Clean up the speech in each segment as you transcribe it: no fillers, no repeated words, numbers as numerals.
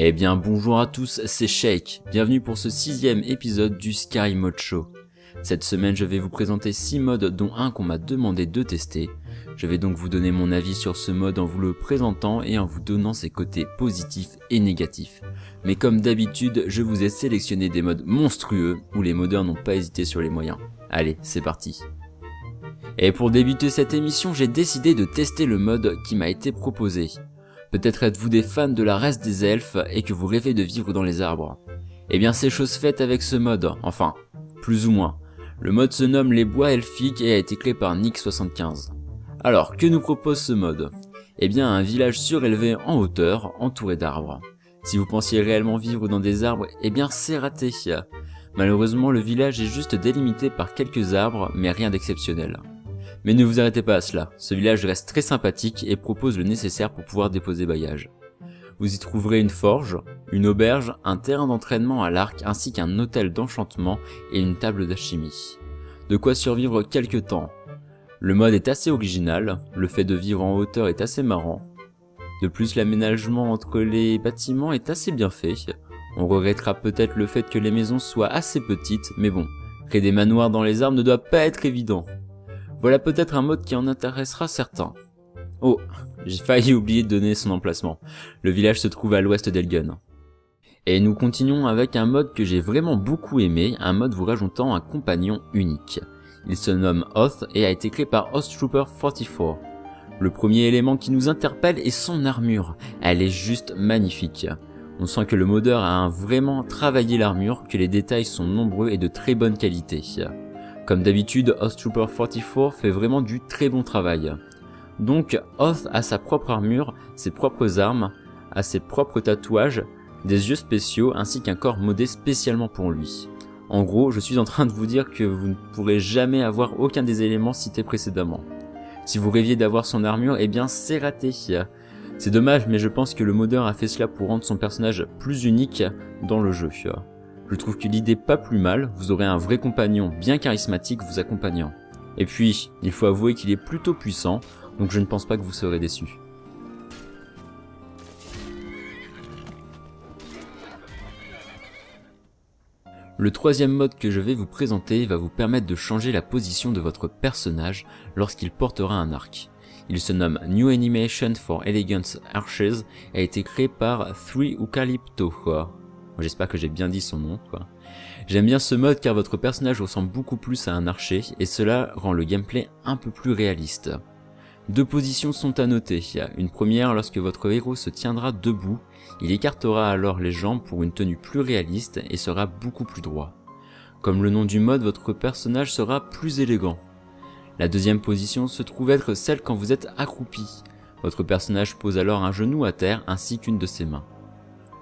Eh bien bonjour à tous, c'est Shake, bienvenue pour ce 6ème épisode du Sky Mod Show. Cette semaine je vais vous présenter 6 modes dont un qu'on m'a demandé de tester. Je vais donc vous donner mon avis sur ce mode en vous le présentant et en vous donnant ses côtés positifs et négatifs. Mais comme d'habitude, je vous ai sélectionné des modes monstrueux où les modeurs n'ont pas hésité sur les moyens. Allez, c'est parti. Et pour débuter cette émission, j'ai décidé de tester le mode qui m'a été proposé. Peut-être êtes-vous des fans de la race des elfes et que vous rêvez de vivre dans les arbres. Eh bien c'est chose faite avec ce mode, enfin, plus ou moins. Le mode se nomme les bois elfiques et a été créé par Nick75. Alors, que nous propose ce mode? Eh bien un village surélevé en hauteur, entouré d'arbres. Si vous pensiez réellement vivre dans des arbres, eh bien c'est raté. Malheureusement le village est juste délimité par quelques arbres, mais rien d'exceptionnel. Mais ne vous arrêtez pas à cela, ce village reste très sympathique et propose le nécessaire pour pouvoir déposer bagages. Vous y trouverez une forge, une auberge, un terrain d'entraînement à l'arc ainsi qu'un hôtel d'enchantement et une table d'alchimie. De quoi survivre quelques temps. Le mode est assez original, le fait de vivre en hauteur est assez marrant. De plus l'aménagement entre les bâtiments est assez bien fait. On regrettera peut-être le fait que les maisons soient assez petites, mais bon, créer des manoirs dans les arbres ne doit pas être évident. Voilà peut-être un mode qui en intéressera certains. Oh, j'ai failli oublier de donner son emplacement. Le village se trouve à l'ouest d'Elgun. Et nous continuons avec un mode que j'ai vraiment beaucoup aimé, un mode vous rajoutant un compagnon unique. Il se nomme Oath et a été créé par Oathtrooper44. Le premier élément qui nous interpelle est son armure. Elle est juste magnifique. On sent que le modeur a vraiment travaillé l'armure, que les détails sont nombreux et de très bonne qualité. Comme d'habitude, Oathtrooper44 fait vraiment du très bon travail. Donc, Oath a sa propre armure, ses propres armes, a ses propres tatouages, des yeux spéciaux ainsi qu'un corps modé spécialement pour lui. En gros, je suis en train de vous dire que vous ne pourrez jamais avoir aucun des éléments cités précédemment. Si vous rêviez d'avoir son armure, eh bien c'est raté. C'est dommage, mais je pense que le modeur a fait cela pour rendre son personnage plus unique dans le jeu. Je trouve que l'idée pas plus mal, vous aurez un vrai compagnon bien charismatique vous accompagnant. Et puis, il faut avouer qu'il est plutôt puissant, donc je ne pense pas que vous serez déçus. Le troisième mode que je vais vous présenter va vous permettre de changer la position de votre personnage lorsqu'il portera un arc. Il se nomme New Animation for Elegant Archers et a été créé par 3Eucalypto. J'espère que j'ai bien dit son nom, quoi. J'aime bien ce mode car votre personnage ressemble beaucoup plus à un archer et cela rend le gameplay un peu plus réaliste. Deux positions sont à noter. Une première, lorsque votre héros se tiendra debout, il écartera alors les jambes pour une tenue plus réaliste et sera beaucoup plus droit. Comme le nom du mode, votre personnage sera plus élégant. La deuxième position se trouve être celle quand vous êtes accroupi. Votre personnage pose alors un genou à terre ainsi qu'une de ses mains.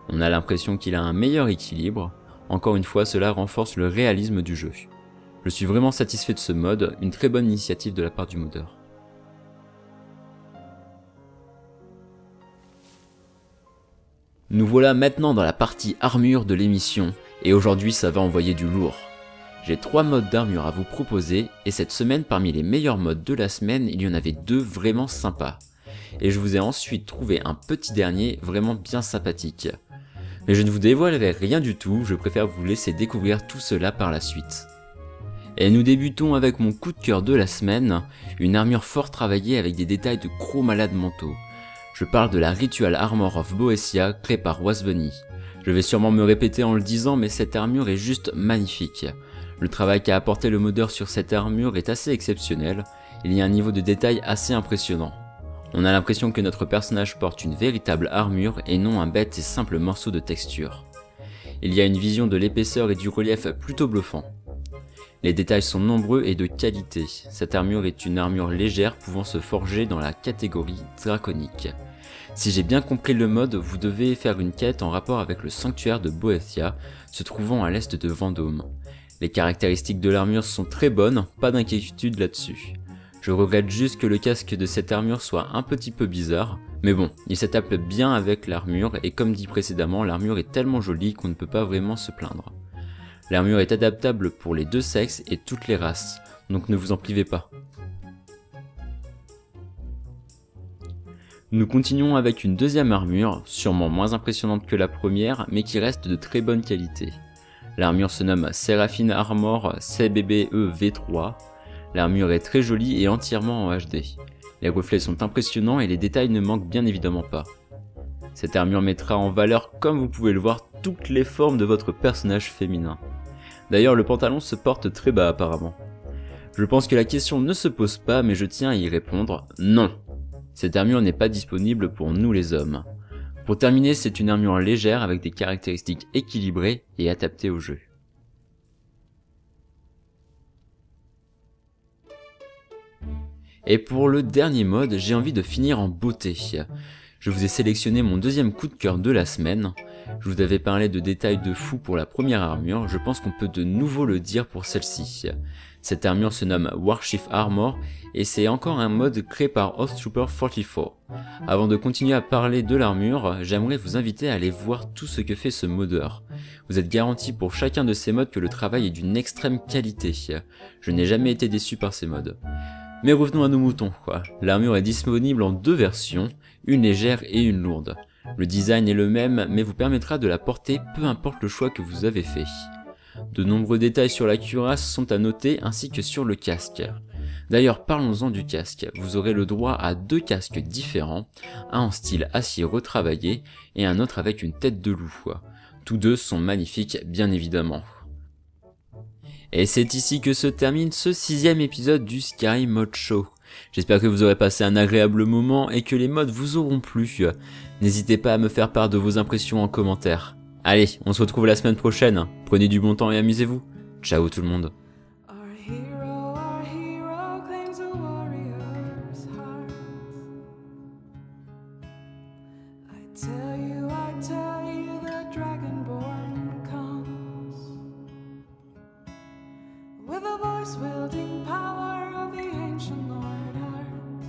On a l'impression qu'il a un meilleur équilibre, encore une fois cela renforce le réalisme du jeu. Je suis vraiment satisfait de ce mode, une très bonne initiative de la part du modeur. Nous voilà maintenant dans la partie armure de l'émission, et aujourd'hui ça va envoyer du lourd. J'ai 3 modes d'armure à vous proposer, et cette semaine parmi les meilleurs modes de la semaine, il y en avait 2 vraiment sympas. Et je vous ai ensuite trouvé un petit dernier vraiment bien sympathique. Mais je ne vous dévoilerai rien du tout, je préfère vous laisser découvrir tout cela par la suite. Et nous débutons avec mon coup de cœur de la semaine, une armure fort travaillée avec des détails de gros malades mentaux. Je parle de la Ritual Armor of Boesia créée par Wasbunny. Je vais sûrement me répéter en le disant mais cette armure est juste magnifique. Le travail qu'a apporté le modeur sur cette armure est assez exceptionnel, il y a un niveau de détail assez impressionnant. On a l'impression que notre personnage porte une véritable armure et non un bête et simple morceau de texture. Il y a une vision de l'épaisseur et du relief plutôt bluffant. Les détails sont nombreux et de qualité. Cette armure est une armure légère pouvant se forger dans la catégorie draconique. Si j'ai bien compris le mode, vous devez faire une quête en rapport avec le sanctuaire de Boethia, se trouvant à l'est de Vendôme. Les caractéristiques de l'armure sont très bonnes, pas d'inquiétude là-dessus. Je regrette juste que le casque de cette armure soit un petit peu bizarre, mais bon, il s'adapte bien avec l'armure et comme dit précédemment, l'armure est tellement jolie qu'on ne peut pas vraiment se plaindre. L'armure est adaptable pour les deux sexes et toutes les races, donc ne vous en privez pas. Nous continuons avec une deuxième armure, sûrement moins impressionnante que la première, mais qui reste de très bonne qualité. L'armure se nomme Seraphine Armor CBBE V3. L'armure est très jolie et entièrement en HD. Les reflets sont impressionnants et les détails ne manquent bien évidemment pas. Cette armure mettra en valeur, comme vous pouvez le voir, toutes les formes de votre personnage féminin. D'ailleurs, le pantalon se porte très bas apparemment. Je pense que la question ne se pose pas, mais je tiens à y répondre, non. Cette armure n'est pas disponible pour nous les hommes. Pour terminer, c'est une armure légère avec des caractéristiques équilibrées et adaptées au jeu. Et pour le dernier mode, j'ai envie de finir en beauté. Je vous ai sélectionné mon deuxième coup de cœur de la semaine. Je vous avais parlé de détails de fou pour la première armure, je pense qu'on peut de nouveau le dire pour celle-ci. Cette armure se nomme Warchief Armor et c'est encore un mode créé par Oathtrooper 44. Avant de continuer à parler de l'armure, j'aimerais vous inviter à aller voir tout ce que fait ce modeur. Vous êtes garanti pour chacun de ces modes que le travail est d'une extrême qualité. Je n'ai jamais été déçu par ces modes. Mais revenons à nos moutons, quoi. L'armure est disponible en deux versions, une légère et une lourde. Le design est le même, mais vous permettra de la porter peu importe le choix que vous avez fait. De nombreux détails sur la cuirasse sont à noter ainsi que sur le casque. D'ailleurs, parlons-en du casque. Vous aurez le droit à deux casques différents, un en style acier retravaillé et un autre avec une tête de loup. Tous deux sont magnifiques, bien évidemment. Et c'est ici que se termine ce 6e épisode du Scary Mode Show. J'espère que vous aurez passé un agréable moment et que les modes vous auront plu. N'hésitez pas à me faire part de vos impressions en commentaire. Allez, on se retrouve la semaine prochaine. Prenez du bon temps et amusez-vous. Ciao tout le monde. Wielding power of the ancient Lord Earth.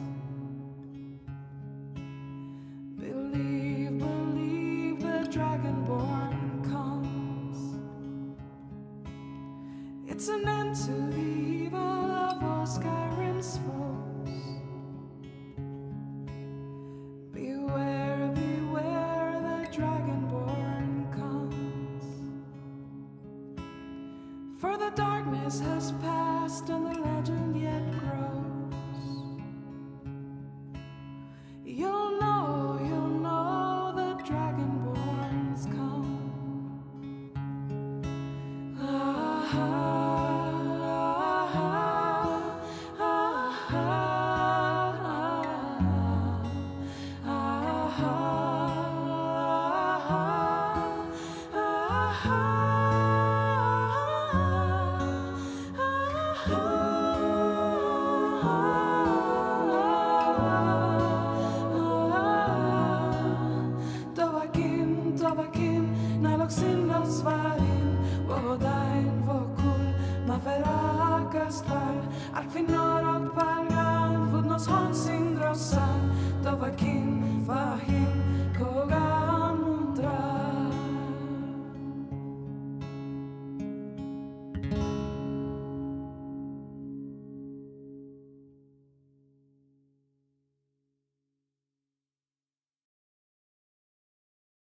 Believe, believe the Dragonborn comes. It's an end to the evil of all Skyrim's foes. Beware, beware, the Dragonborn comes. For the darkness has passed and the